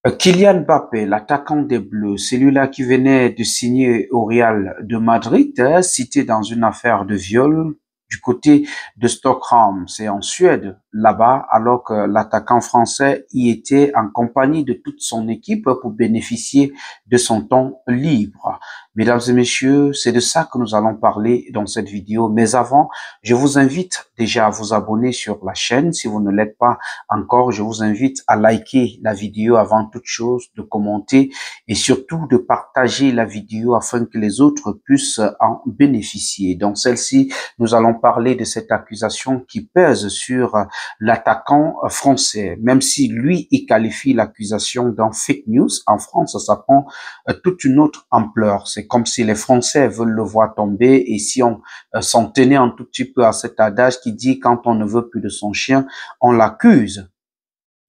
Kylian Mbappé, l'attaquant des Bleus, celui-là qui venait de signer au Real de Madrid, cité dans une affaire de viol du côté de Stockholm, c'est en Suède, là-bas, alors que l'attaquant français y était en compagnie de toute son équipe pour bénéficier de son temps libre. Mesdames et messieurs, c'est de ça que nous allons parler dans cette vidéo. Mais avant, je vous invite déjà à vous abonner sur la chaîne si vous ne l'êtes pas encore. Je vous invite à liker la vidéo avant toute chose, de commenter et surtout de partager la vidéo afin que les autres puissent en bénéficier. Dans celle-ci, nous allons parler de cette accusation qui pèse sur l'attaquant français. Même si lui, il qualifie l'accusation d'un fake news, en France, ça prend toute une autre ampleur. C'est comme si les Français veulent le voir tomber et si on s'en tenait un tout petit peu à cet adage qui dit quand on ne veut plus de son chien, on l'accuse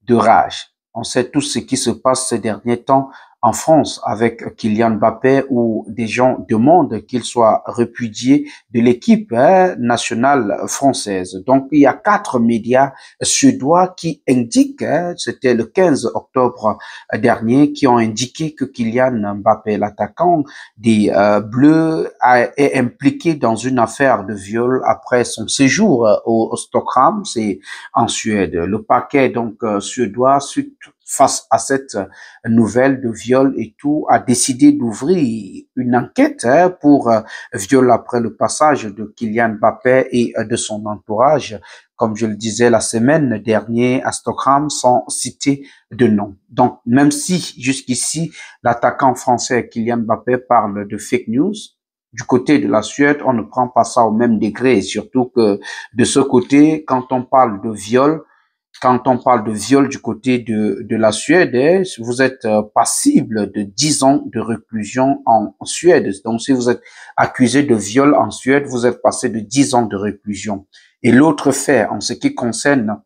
de rage. On sait tous ce qui se passe ces derniers temps en France avec Kylian Mbappé où des gens demandent qu'il soit répudié de l'équipe nationale française. Donc il y a 4 médias suédois qui indiquent, c'était le 15 octobre dernier, qui ont indiqué que Kylian Mbappé, l'attaquant des Bleus, est impliqué dans une affaire de viol après son séjour au Stockholm, c'est en Suède. Le parquet donc suédois, suite face à cette nouvelle de viol et tout, a décidé d'ouvrir une enquête pour viol après le passage de Kylian Mbappé et de son entourage, comme je le disais la semaine dernière à Stockholm, sans citer de nom. Donc, même si jusqu'ici, l'attaquant français Kylian Mbappé parle de fake news, du côté de la Suède, on ne prend pas ça au même degré, et surtout que de ce côté, quand on parle de viol du côté de la Suède, vous êtes passible de 10 ans de réclusion en Suède. Donc, si vous êtes accusé de viol en Suède, vous êtes passé de 10 ans de réclusion. Et l'autre fait, en ce qui concerne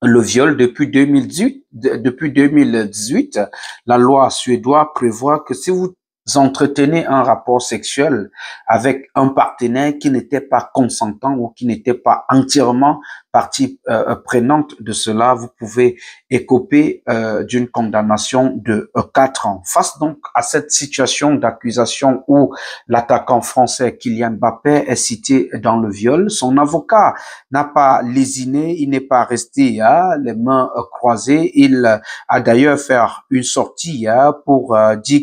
le viol, depuis 2018, la loi suédoise prévoit que si vous entretenez un rapport sexuel avec un partenaire qui n'était pas consentant ou qui n'était pas entièrement partie prenante de cela, vous pouvez écoper d'une condamnation de 4 ans. Face donc à cette situation d'accusation où l'attaquant français Kylian Mbappé est cité dans le viol, son avocat n'a pas lésiné, il n'est pas resté les mains croisées. Il a d'ailleurs fait une sortie pour dire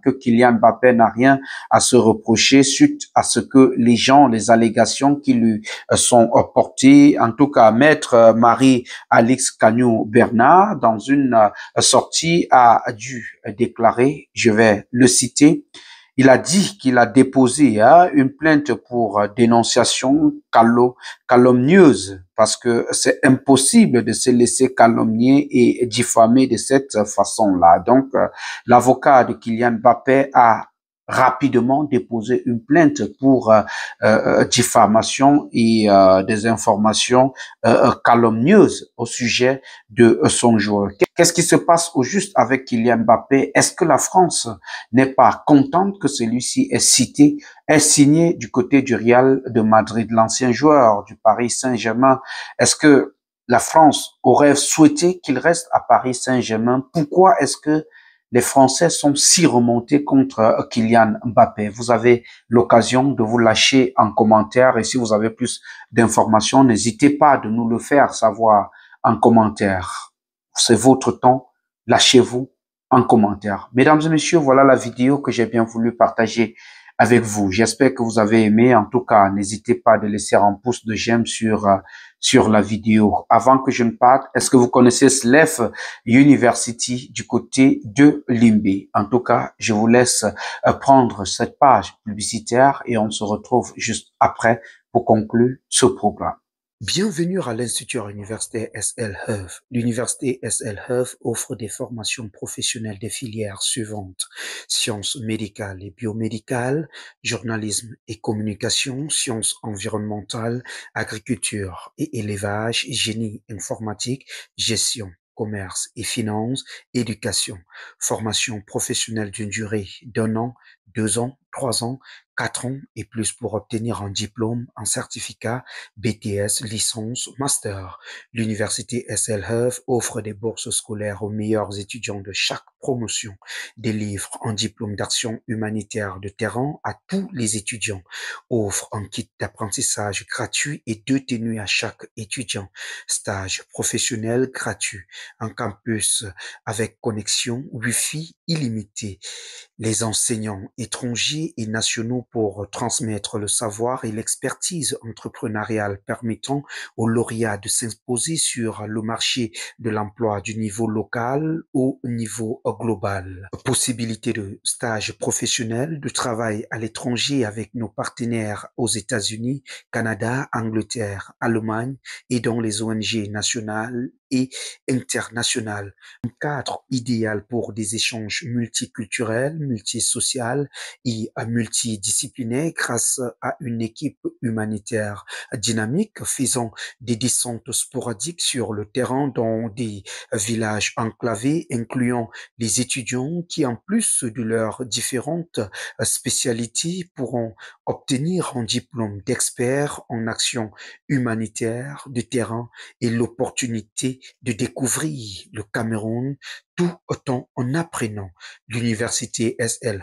que Kylian Mbappé n'a rien à se reprocher suite à ce que les gens, les allégations qui lui sont portées, en tout cas maître Marie-Alix Cagnou-Bernard, dans une sortie, a dû déclarer, je vais le citer, il a dit qu'il a déposé une plainte pour dénonciation calomnieuse parce que c'est impossible de se laisser calomnier et diffamer de cette façon-là. Donc, l'avocat de Kylian Mbappé a rapidement déposé une plainte pour diffamation et des informations calomnieuses au sujet de son joueur. Qu'est-ce qui se passe au juste avec Kylian Mbappé? Est-ce que la France n'est pas contente que celui-ci est cité, est signé du côté du Real de Madrid, l'ancien joueur du Paris Saint-Germain? Est-ce que la France aurait souhaité qu'il reste à Paris Saint-Germain? Pourquoi est-ce que les Français sont si remontés contre Kylian Mbappé? Vous avez l'occasion de vous lâcher en commentaire et si vous avez plus d'informations, n'hésitez pas de nous le faire savoir en commentaire. C'est votre temps, lâchez-vous en commentaire. Mesdames et messieurs, voilà la vidéo que j'ai bien voulu partager avec vous. J'espère que vous avez aimé. En tout cas, n'hésitez pas de laisser un pouce de j'aime sur la vidéo. Avant que je ne parte, est-ce que vous connaissez Slef University du côté de Limbé? En tout cas, je vous laisse prendre cette page publicitaire et on se retrouve juste après pour conclure ce programme. Bienvenue à l'Institut universitaire SL Heath. L'université SL Heath offre des formations professionnelles des filières suivantes: sciences médicales et biomédicales, journalisme et communication, sciences environnementales, agriculture et élevage, génie informatique, gestion, commerce et finances, éducation, formation professionnelle d'une durée d'1 an, 2 ans, 3 ans, 4 ans et plus pour obtenir un diplôme, un certificat, BTS, licence, master. L'université SL offre des bourses scolaires aux meilleurs étudiants de chaque promotion, délivre un diplôme d'action humanitaire de terrain à tous les étudiants, offre un kit d'apprentissage gratuit et 2 tenues à chaque étudiant, stage professionnel gratuit, un campus avec connexion Wi-Fi illimitée, les enseignants étrangers et nationaux pour transmettre le savoir et l'expertise entrepreneuriale permettant aux lauréats de s'imposer sur le marché de l'emploi du niveau local au niveau global. Possibilité de stage professionnel, de travail à l'étranger avec nos partenaires aux États-Unis, Canada, Angleterre, Allemagne et dans les ONG nationales et internationales. Un cadre idéal pour des échanges multiculturels, multisocial et multidisciplinaire grâce à une équipe humanitaire dynamique faisant des descentes sporadiques sur le terrain dans des villages enclavés, incluant les étudiants qui, en plus de leurs différentes spécialités, pourront obtenir un diplôme d'expert en action humanitaire de terrain et l'opportunité de découvrir le Cameroun tout autant en apprenant. L'université SL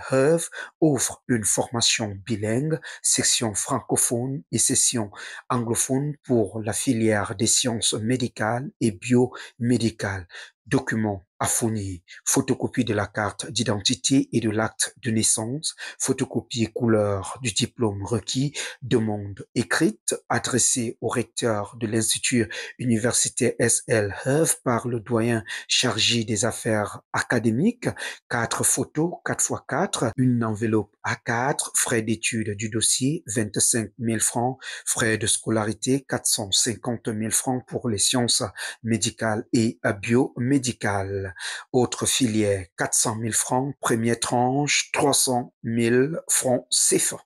offre une formation bilingue, section francophone et section anglophone pour la filière des sciences médicales et biomédicales. Documents à fournir, photocopie de la carte d'identité et de l'acte de naissance, photocopie couleur du diplôme requis, demande écrite adressée au recteur de l'Institut universitaire SL par le doyen chargé des affaires académiques, 4 photos, 4x4, une enveloppe A4, frais d'études du dossier, 25 000 francs, frais de scolarité, 450 000 francs pour les sciences médicales et biomédicales. Autre filière, 400 000 francs, première tranche, 300 000 francs CFA.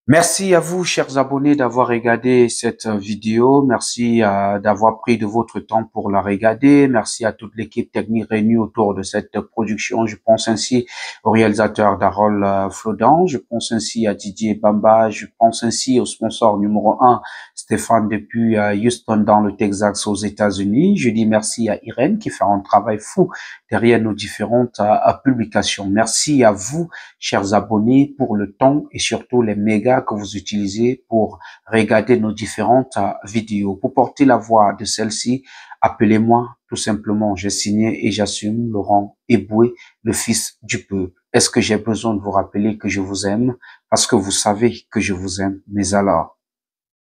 Merci à vous, chers abonnés, d'avoir regardé cette vidéo. Merci d'avoir pris de votre temps pour la regarder. Merci à toute l'équipe technique réunie autour de cette production. Je pense ainsi au réalisateur Darol Flodan. Je pense ainsi à Didier Bamba. Je pense ainsi au sponsor numéro 1, Stéphane, depuis Houston, dans le Texas, aux États-Unis. Je dis merci à Irène qui fait un travail fou derrière nos différentes publications. Merci à vous, chers abonnés, pour le temps et surtout les mégas que vous utilisez pour regarder nos différentes vidéos. Pour porter la voix de celle-ci, appelez-moi tout simplement. J'ai signé et j'assume Laurent Eboué, le fils du peuple. Est-ce que j'ai besoin de vous rappeler que je vous aime? Parce que vous savez que je vous aime, mais alors,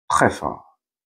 très fort.